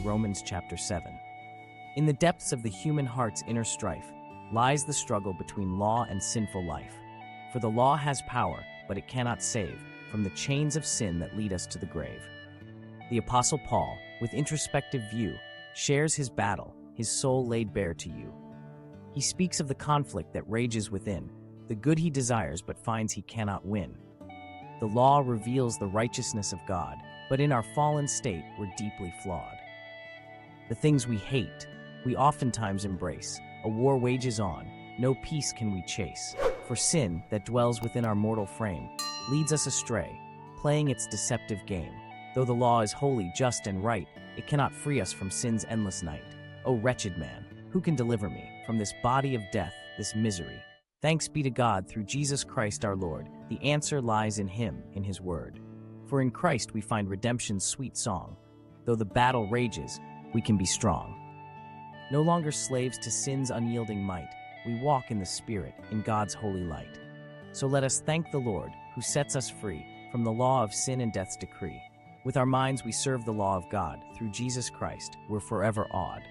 Romans chapter 7. In the depths of the human heart's inner strife lies the struggle between law and sinful life. For the law has power, but it cannot save from the chains of sin that lead us to the grave. The Apostle Paul, with introspective view, shares his battle, his soul laid bare to you. He speaks of the conflict that rages within, the good he desires but finds he cannot win. The law reveals the righteousness of God, but in our fallen state, we're deeply flawed. The things we hate, we oftentimes embrace. A war wages on, no peace can we chase. For sin that dwells within our mortal frame leads us astray, playing its deceptive game. Though the law is holy, just, and right, it cannot free us from sin's endless night. O wretched man, who can deliver me from this body of death, this misery? Thanks be to God through Jesus Christ our Lord. The answer lies in Him, in His Word. For in Christ we find redemption's sweet song. Though the battle rages, we can be strong. No longer slaves to sin's unyielding might, we walk in the Spirit, in God's holy light. So let us thank the Lord, who sets us free from the law of sin and death's decree. With our minds we serve the law of God. Through Jesus Christ, we're forever awed.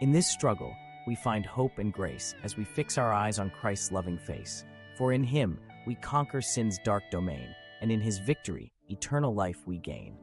In this struggle, we find hope and grace as we fix our eyes on Christ's loving face. For in Him, we conquer sin's dark domain, and in His victory, eternal life we gain.